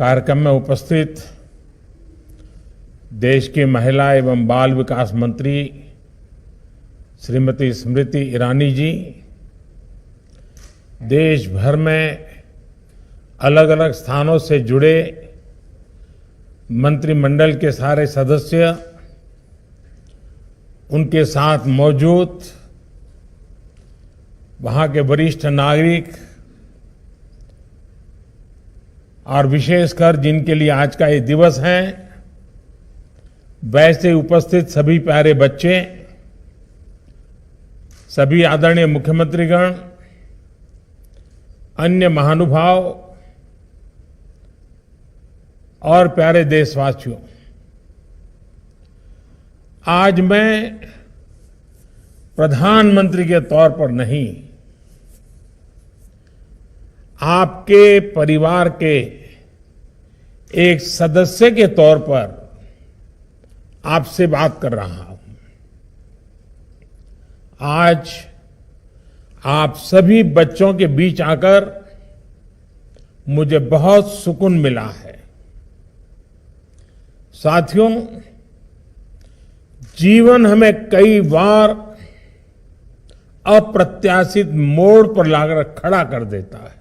कार्यक्रम में उपस्थित देश की महिला एवं बाल विकास मंत्री श्रीमती स्मृति ईरानी जी, देश भर में अलग अलग स्थानों से जुड़े मंत्रिमंडल के सारे सदस्य, उनके साथ मौजूद वहां के वरिष्ठ नागरिक और विशेषकर जिनके लिए आज का ये दिवस है, वैसे उपस्थित सभी प्यारे बच्चे, सभी आदरणीय मुख्यमंत्रीगण, अन्य महानुभाव और प्यारे देशवासियों, आज मैं प्रधानमंत्री के तौर पर नहीं, आपके परिवार के एक सदस्य के तौर पर आपसे बात कर रहा हूं। आज आप सभी बच्चों के बीच आकर मुझे बहुत सुकून मिला है। साथियों, जीवन हमें कई बार अप्रत्याशित मोड़ पर लाकर खड़ा कर देता है।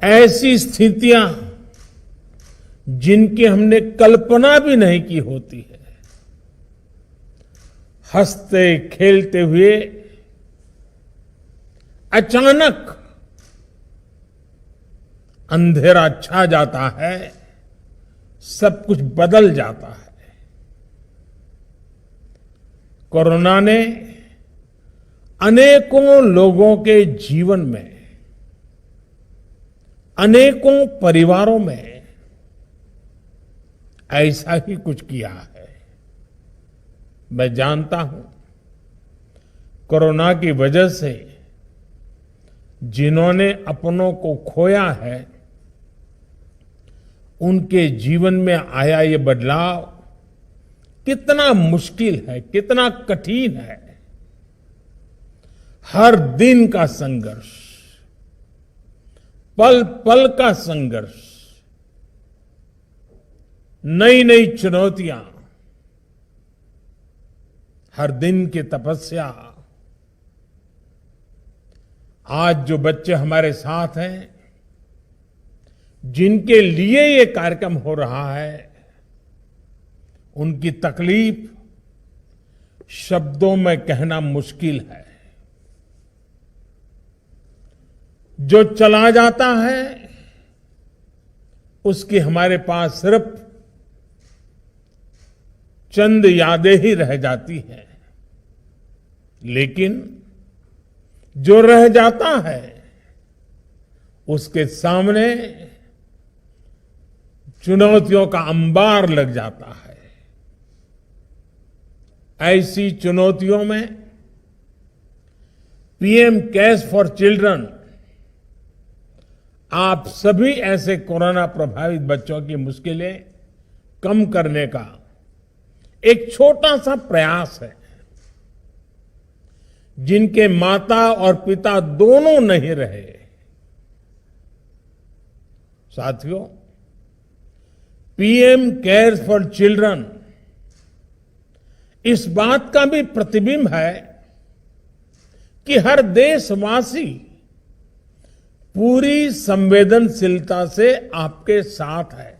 ऐसी स्थितियां जिनकी हमने कल्पना भी नहीं की होती है, हंसते खेलते हुए अचानक अंधेरा छा जाता है, सब कुछ बदल जाता है। कोरोना ने अनेकों लोगों के जीवन में, अनेकों परिवारों में ऐसा ही कुछ किया है। मैं जानता हूं, कोरोना की वजह से जिन्होंने अपनों को खोया है, उनके जीवन में आया ये बदलाव कितना मुश्किल है, कितना कठिन है। हर दिन का संघर्ष, पल पल का संघर्ष, नई नई चुनौतियां, हर दिन की तपस्या। आज जो बच्चे हमारे साथ हैं, जिनके लिए ये कार्यक्रम हो रहा है, उनकी तकलीफ शब्दों में कहना मुश्किल है। जो चला जाता है, उसकी हमारे पास सिर्फ चंद यादें ही रह जाती हैं, लेकिन जो रह जाता है, उसके सामने चुनौतियों का अंबार लग जाता है। ऐसी चुनौतियों में पीएम केयर्स फॉर चिल्ड्रन आप सभी ऐसे कोरोना प्रभावित बच्चों की मुश्किलें कम करने का एक छोटा सा प्रयास है। जिनके माता और पिता दोनों नहीं रहे, साथियों, पीएम केयर्स फॉर चिल्ड्रन इस बात का भी प्रतिबिंब है कि हर देशवासी पूरी संवेदनशीलता से आपके साथ है।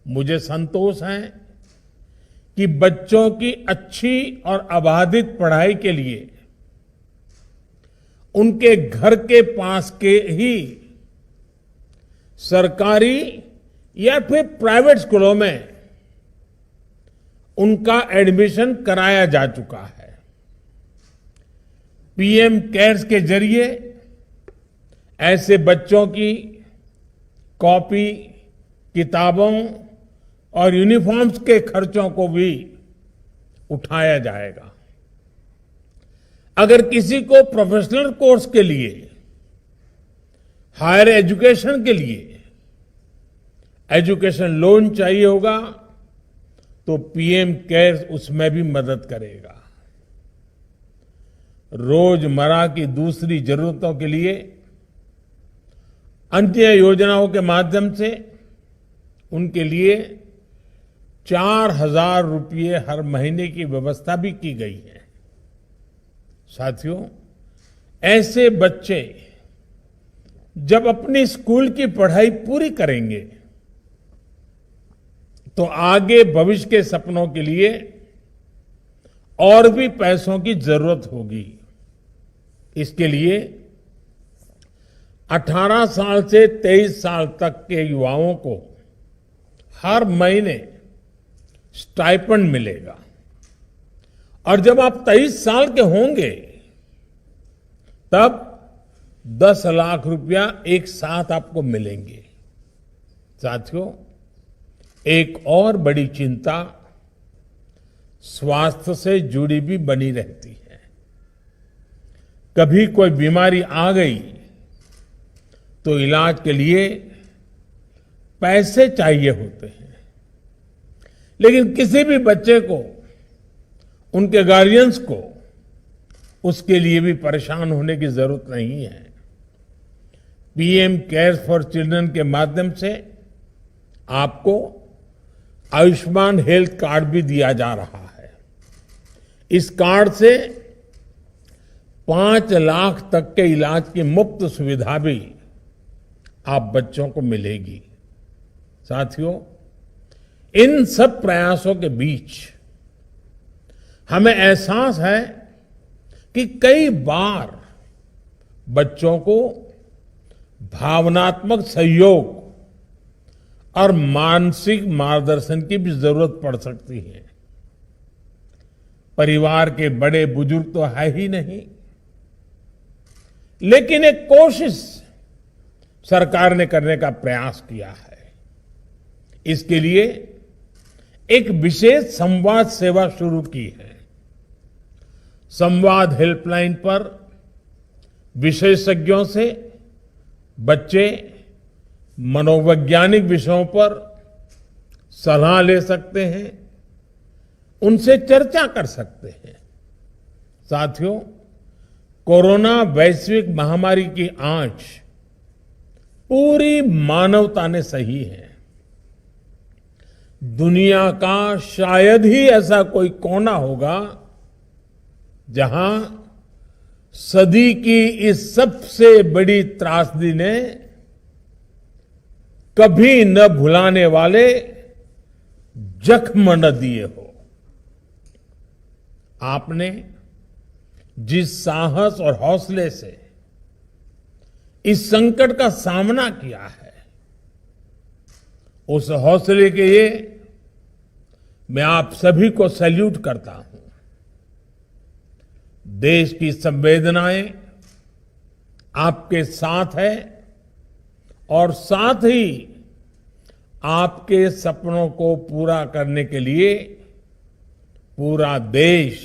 मुझे संतोष है कि बच्चों की अच्छी और अबाधित पढ़ाई के लिए उनके घर के पास के ही सरकारी या फिर प्राइवेट स्कूलों में उनका एडमिशन कराया जा चुका है। पीएम केयर्स के जरिए ऐसे बच्चों की कॉपी, किताबों और यूनिफॉर्म्स के खर्चों को भी उठाया जाएगा। अगर किसी को प्रोफेशनल कोर्स के लिए, हायर एजुकेशन के लिए एजुकेशन लोन चाहिए होगा, तो पीएम केयर्स उसमें भी मदद करेगा। रोजमर्रा की दूसरी जरूरतों के लिए अन्य योजनाओं के माध्यम से उनके लिए 4,000 रुपये हर महीने की व्यवस्था भी की गई है। साथियों, ऐसे बच्चे जब अपनी स्कूल की पढ़ाई पूरी करेंगे तो आगे भविष्य के सपनों के लिए और भी पैसों की जरूरत होगी। इसके लिए 18 साल से 23 साल तक के युवाओं को हर महीने स्टाइपेंड मिलेगा और जब आप 23 साल के होंगे तब 10 लाख रुपया एक साथ आपको मिलेंगे। साथियों, एक और बड़ी चिंता स्वास्थ्य से जुड़ी भी बनी रहती है। कभी कोई बीमारी आ गई तो इलाज के लिए पैसे चाहिए होते हैं, लेकिन किसी भी बच्चे को, उनके गार्जियंस को उसके लिए भी परेशान होने की जरूरत नहीं है। पीएम केयर्स फॉर चिल्ड्रन के माध्यम से आपको आयुष्मान हेल्थ कार्ड भी दिया जा रहा है। इस कार्ड से 5 लाख तक के इलाज की मुफ्त सुविधा भी आप बच्चों को मिलेगी। साथियों, इन सब प्रयासों के बीच हमें एहसास है कि कई बार बच्चों को भावनात्मक सहयोग और मानसिक मार्गदर्शन की भी जरूरत पड़ सकती है। परिवार के बड़े बुजुर्ग तो है ही नहीं, लेकिन एक कोशिश सरकार ने करने का प्रयास किया है। इसके लिए एक विशेष संवाद सेवा शुरू की है। संवाद हेल्पलाइन पर विशेषज्ञों से बच्चे मनोवैज्ञानिक विषयों पर सलाह ले सकते हैं, उनसे चर्चा कर सकते हैं। साथियों, कोरोना वैश्विक महामारी की आंच पूरी मानवता ने सही है। दुनिया का शायद ही ऐसा कोई कोना होगा जहां सदी की इस सबसे बड़ी त्रासदी ने कभी न भुलाने वाले जख्म न दिए हो। आपने जिस साहस और हौसले से इस संकट का सामना किया है, उस हौसले के लिए मैं आप सभी को सैल्यूट करता हूं। देश की संवेदनाएं आपके साथ है और साथ ही आपके सपनों को पूरा करने के लिए पूरा देश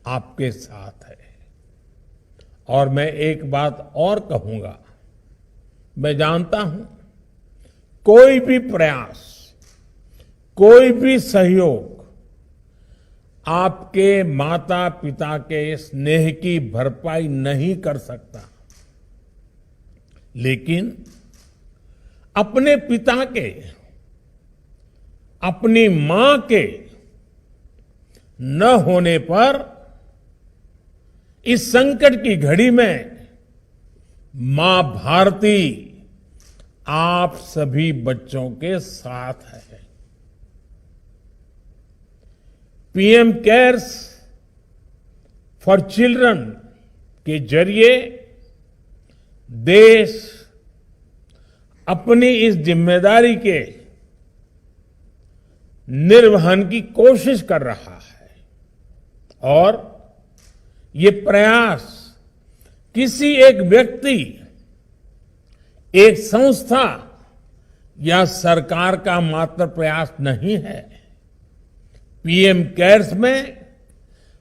आपके साथ है। और मैं एक बात और कहूंगा, मैं जानता हूं कोई भी प्रयास, कोई भी सहयोग आपके माता पिता के स्नेह की भरपाई नहीं कर सकता, लेकिन अपने पिता के, अपनी मां के न होने पर इस संकट की घड़ी में मां भारती आप सभी बच्चों के साथ है। पीएम केयर्स फॉर चिल्ड्रन के जरिए देश अपनी इस जिम्मेदारी के निर्वहन की कोशिश कर रहा है और ये प्रयास किसी एक व्यक्ति, एक संस्था या सरकार का मात्र प्रयास नहीं है। पीएम केयर्स में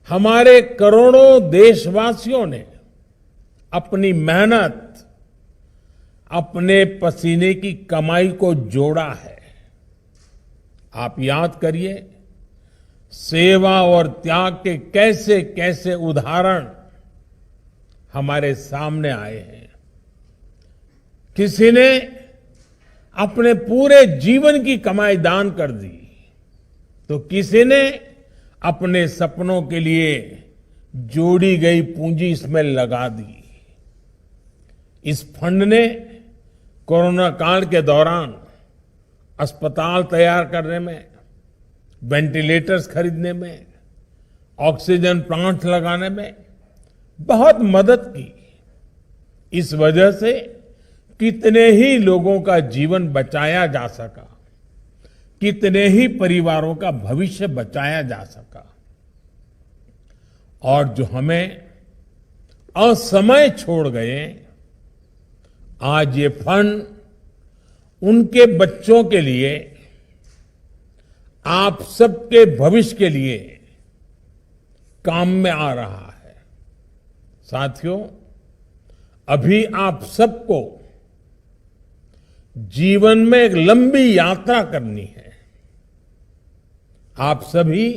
हमारे करोड़ों देशवासियों ने अपनी मेहनत, अपने पसीने की कमाई को जोड़ा है। आप याद करिए, सेवा और त्याग के कैसे कैसे उदाहरण हमारे सामने आए हैं। किसी ने अपने पूरे जीवन की कमाई दान कर दी, तो किसी ने अपने सपनों के लिए जोड़ी गई पूंजी इसमें लगा दी। इस फंड ने कोरोना काल के दौरान अस्पताल तैयार करने में, वेंटिलेटर्स खरीदने में, ऑक्सीजन प्लांट लगाने में बहुत मदद की। इस वजह से कितने ही लोगों का जीवन बचाया जा सका, कितने ही परिवारों का भविष्य बचाया जा सका। और जो हमें असमय छोड़ गए, आज ये फंड उनके बच्चों के लिए, आप सबके भविष्य के लिए काम में आ रहा है। साथियों, अभी आप सबको जीवन में एक लंबी यात्रा करनी है। आप सभी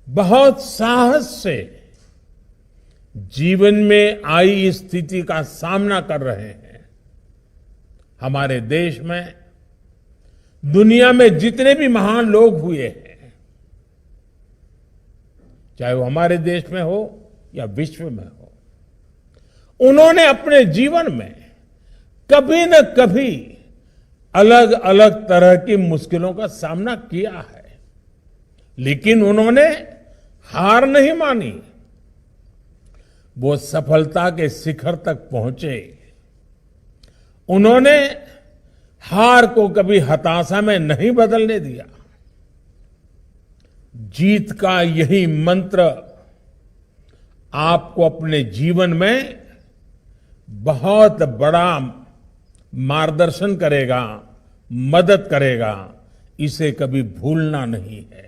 बहुत साहस से जीवन में आई इस स्थिति का सामना कर रहे हैं। हमारे देश में, दुनिया में जितने भी महान लोग हुए हैं, चाहे वो हमारे देश में हो या विश्व में हो, उन्होंने अपने जीवन में कभी न कभी अलग अलग तरह की मुश्किलों का सामना किया है, लेकिन उन्होंने हार नहीं मानी। वो सफलता के शिखर तक पहुंचे। उन्होंने हार को कभी हताशा में नहीं बदलने दिया। जीत का यही मंत्र आपको अपने जीवन में बहुत बड़ा मार्गदर्शन करेगा, मदद करेगा। इसे कभी भूलना नहीं है।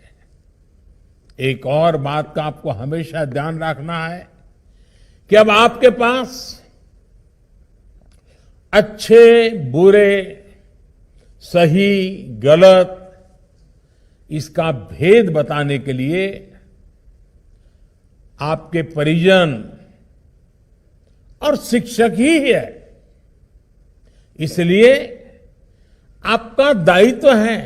एक और बात का आपको हमेशा ध्यान रखना है कि अब आपके पास अच्छे, बुरे, सही, गलत, इसका भेद बताने के लिए आपके परिजन और शिक्षक ही है। इसलिए आपका दायित्व है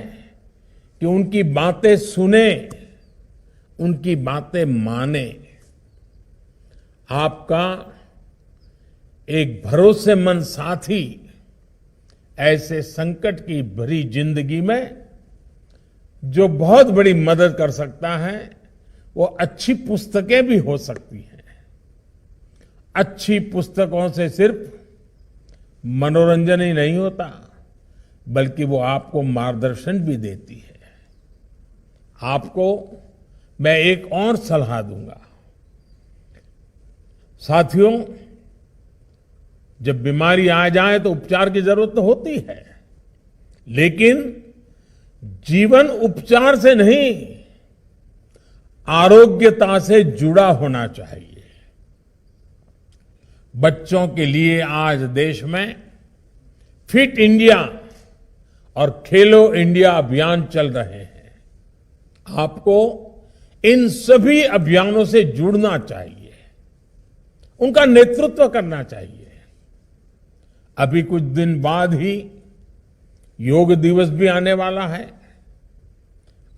कि उनकी बातें सुने, उनकी बातें माने। आपका एक भरोसेमंद साथी ऐसे संकट की भरी जिंदगी में जो बहुत बड़ी मदद कर सकता है, वो अच्छी पुस्तकें भी हो सकती हैं। अच्छी पुस्तकों से सिर्फ मनोरंजन ही नहीं होता, बल्कि वो आपको मार्गदर्शन भी देती है। आपको मैं एक और सलाह दूंगा। साथियों, जब बीमारी आ जाए तो उपचार की जरूरत तो होती है, लेकिन जीवन उपचार से नहीं, आरोग्यता से जुड़ा होना चाहिए। बच्चों के लिए आज देश में फिट इंडिया और खेलो इंडिया अभियान चल रहे हैं। आपको इन सभी अभियानों से जुड़ना चाहिए, उनका नेतृत्व करना चाहिए। अभी कुछ दिन बाद ही योग दिवस भी आने वाला है।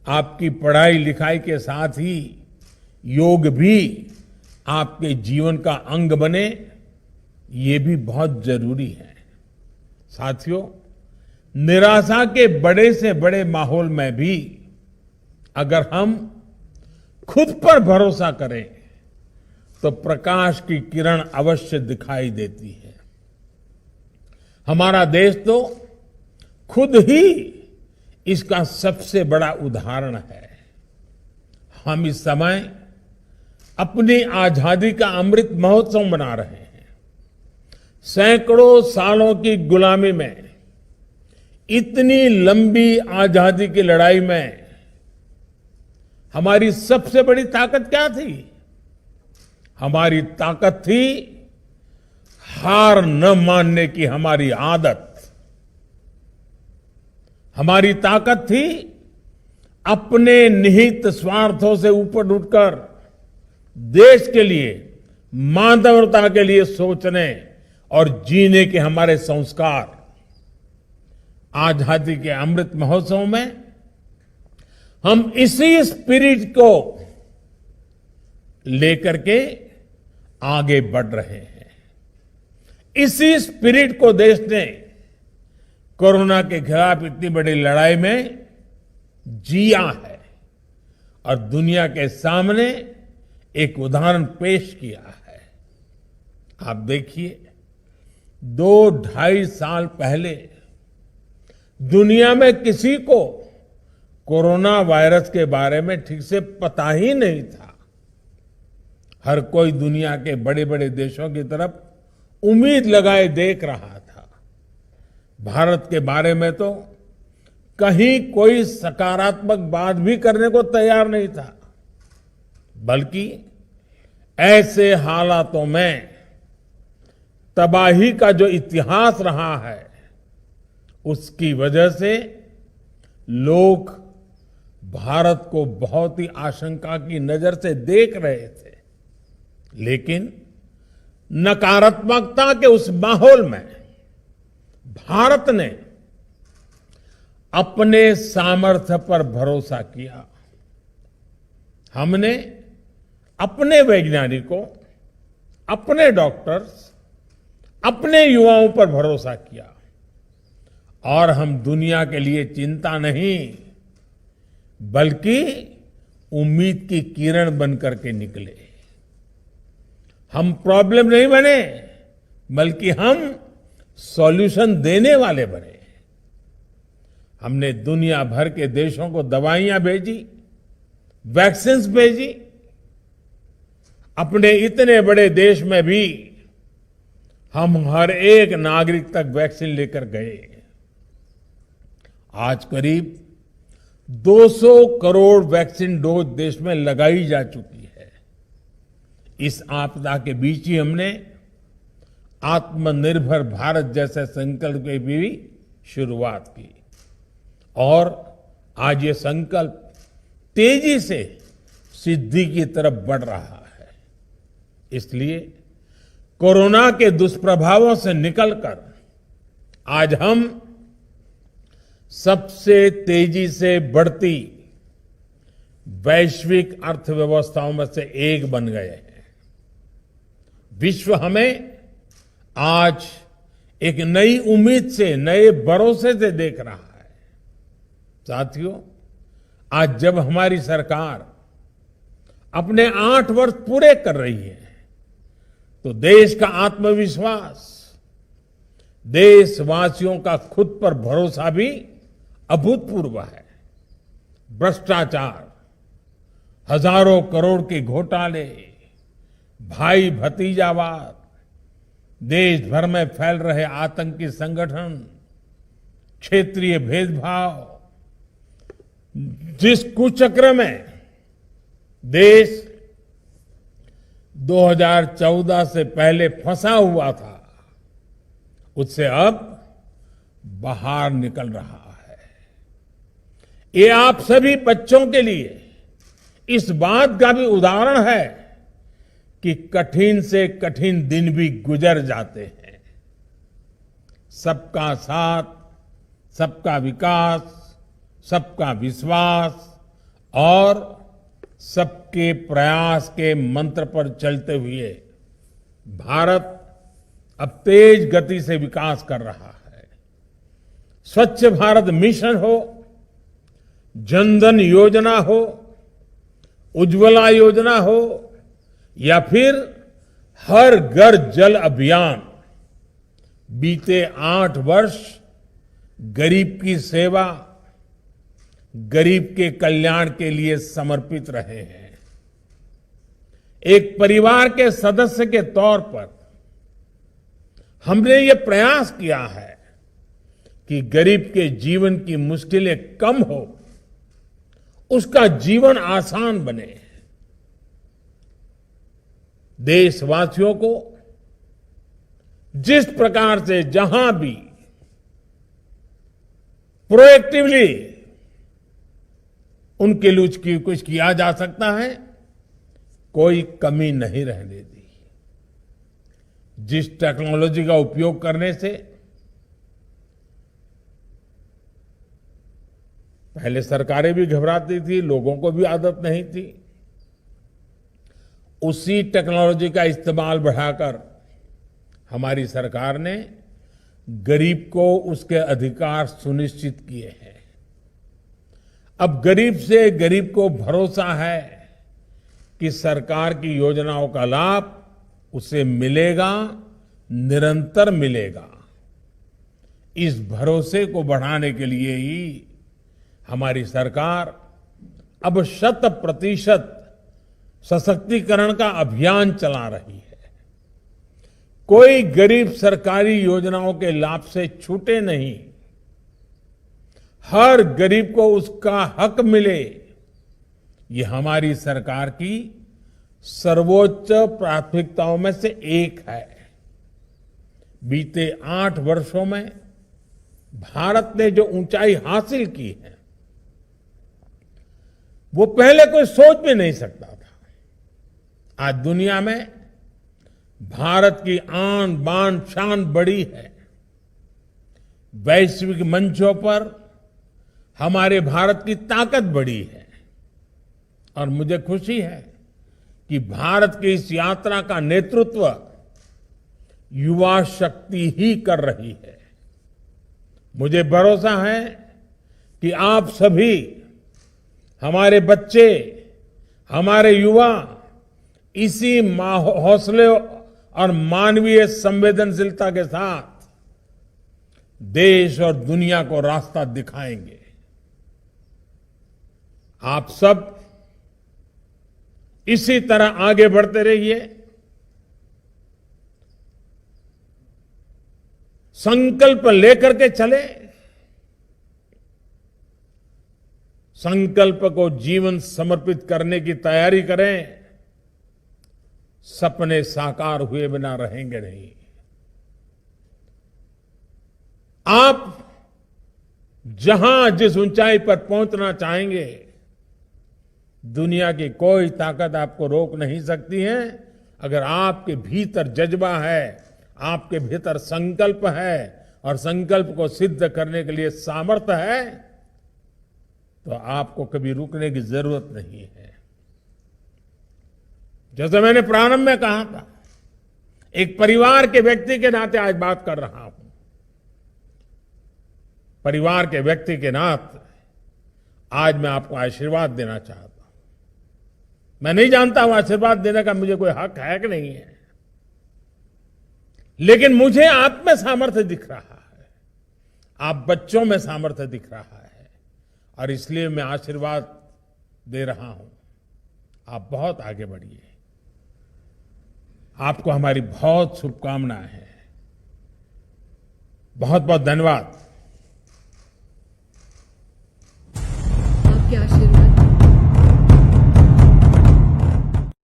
आपकी पढ़ाई लिखाई के साथ ही योग भी आपके जीवन का अंग बने, ये भी बहुत जरूरी है। साथियों, निराशा के बड़े से बड़े माहौल में भी अगर हम खुद पर भरोसा करें तो प्रकाश की किरण अवश्य दिखाई देती है। हमारा देश तो खुद ही इसका सबसे बड़ा उदाहरण है। हम इस समय अपनी आजादी का अमृत महोत्सव मना रहे हैं। सैकड़ों सालों की गुलामी में, इतनी लंबी आजादी की लड़ाई में हमारी सबसे बड़ी ताकत क्या थी? हमारी ताकत थी हार न मानने की हमारी आदत। हमारी ताकत थी अपने निहित स्वार्थों से ऊपर उठकर देश के लिए, मानवता के लिए सोचने और जीने के हमारे संस्कार आजादी के अमृत महोत्सव में हम इसी स्पिरिट को लेकर के आगे बढ़ रहे हैं। इसी स्पिरिट को देश ने कोरोना के खिलाफ इतनी बड़ी लड़ाई में जिया है और दुनिया के सामने एक उदाहरण पेश किया है। आप देखिए, 2-2.5 साल पहले दुनिया में किसी को कोरोना वायरस के बारे में ठीक से पता ही नहीं था। हर कोई दुनिया के बड़े बड़े देशों की तरफ उम्मीद लगाए देख रहा था। भारत के बारे में तो कहीं कोई सकारात्मक बात भी करने को तैयार नहीं था, बल्कि ऐसे हालातों में तबाही का जो इतिहास रहा है, उसकी वजह से लोग भारत को बहुत ही आशंका की नजर से देख रहे थे। लेकिन नकारात्मकता के उस माहौल में भारत ने अपने सामर्थ्य पर भरोसा किया। हमने अपने वैज्ञानिकों, अपने डॉक्टर्स, अपने युवाओं पर भरोसा किया और हम दुनिया के लिए चिंता नहीं बल्कि उम्मीद की किरण बनकर के निकले। हम प्रॉब्लम नहीं बने बल्कि हम सॉल्यूशन देने वाले बने। हमने दुनिया भर के देशों को दवाइयां भेजी, वैक्सीन भेजी। अपने इतने बड़े देश में भी हम हर एक नागरिक तक वैक्सीन लेकर गए। आज करीब 200 करोड़ वैक्सीन डोज देश में लगाई जा चुकी है। इस आपदा के बीच ही हमने आत्मनिर्भर भारत जैसे संकल्प की भी शुरुआत की और आज ये संकल्प तेजी से सिद्धि की तरफ बढ़ रहा है। इसलिए कोरोना के दुष्प्रभावों से निकलकर आज हम सबसे तेजी से बढ़ती वैश्विक अर्थव्यवस्थाओं में से एक बन गए हैं। विश्व हमें आज एक नई उम्मीद से, नए भरोसे से देख रहा है। साथियों, आज जब हमारी सरकार अपने 8 वर्ष पूरे कर रही है तो देश का आत्मविश्वास, देशवासियों का खुद पर भरोसा भी अभूतपूर्व है। भ्रष्टाचार, हजारों करोड़ के घोटाले, भाई भतीजावाद, देश भर में फैल रहे आतंकी संगठन, क्षेत्रीय भेदभाव, जिस कुचक्र में देश 2014 से पहले फंसा हुआ था, उससे अब बाहर निकल रहा है। ये आप सभी बच्चों के लिए इस बात का भी उदाहरण है कि कठिन से कठिन दिन भी गुजर जाते हैं। सबका साथ, सबका विकास, सबका विश्वास और सबके प्रयास के मंत्र पर चलते हुए भारत अब तेज गति से विकास कर रहा है। स्वच्छ भारत मिशन हो, जनधन योजना हो, उज्ज्वला योजना हो या फिर हर घर जल अभियान, बीते 8 वर्ष गरीब की सेवा, गरीब के कल्याण के लिए समर्पित रहे हैं। एक परिवार के सदस्य के तौर पर हमने ये प्रयास किया है कि गरीब के जीवन की मुश्किलें कम हो, उसका जीवन आसान बने। देशवासियों को जिस प्रकार से जहां भी प्रोएक्टिवली उनके लिए कुछ किया जा सकता है, कोई कमी नहीं रहने दी। जिस टेक्नोलॉजी का उपयोग करने से पहले सरकारें भी घबराती थी, लोगों को भी आदत नहीं थी, उसी टेक्नोलॉजी का इस्तेमाल बढ़ाकर हमारी सरकार ने गरीब को उसके अधिकार सुनिश्चित किए हैं। अब गरीब से गरीब को भरोसा है कि सरकार की योजनाओं का लाभ उसे मिलेगा, निरंतर मिलेगा। इस भरोसे को बढ़ाने के लिए ही हमारी सरकार अब 100% सशक्तिकरण का अभियान चला रही है। कोई गरीब सरकारी योजनाओं के लाभ से छूटे नहीं, हर गरीब को उसका हक मिले, ये हमारी सरकार की सर्वोच्च प्राथमिकताओं में से एक है। बीते 8 वर्षों में भारत ने जो ऊंचाई हासिल की है, वो पहले कोई सोच भी नहीं सकता था। आज दुनिया में भारत की आन बान शान बढ़ी है। वैश्विक मंचों पर हमारे भारत की ताकत बढ़ी है और मुझे खुशी है कि भारत की इस यात्रा का नेतृत्व युवा शक्ति ही कर रही है। मुझे भरोसा है कि आप सभी, हमारे बच्चे, हमारे युवा इसी हौसले और मानवीय संवेदनशीलता के साथ देश और दुनिया को रास्ता दिखाएंगे। आप सब इसी तरह आगे बढ़ते रहिए, संकल्प लेकर के चले, संकल्प को जीवन समर्पित करने की तैयारी करें। सपने साकार हुए बिना रहेंगे नहीं। आप जहां जिस ऊंचाई पर पहुंचना चाहेंगे, दुनिया की कोई ताकत आपको रोक नहीं सकती है। अगर आपके भीतर जज्बा है, आपके भीतर संकल्प है और संकल्प को सिद्ध करने के लिए सामर्थ्य है, तो आपको कभी रुकने की जरूरत नहीं है। जैसे मैंने प्रारंभ में कहा था, एक परिवार के व्यक्ति के नाते आज बात कर रहा हूं। परिवार के व्यक्ति के नाते आज मैं आपको आशीर्वाद देना चाहता हूं। मैं नहीं जानता हूं आशीर्वाद देने का मुझे कोई हक है कि नहीं है, लेकिन मुझे आप में सामर्थ्य दिख रहा है, आप बच्चों में सामर्थ्य दिख रहा है, और इसलिए मैं आशीर्वाद दे रहा हूं। आप बहुत आगे बढ़िए। आपको हमारी बहुत शुभकामनाएं हैं। बहुत बहुत धन्यवाद।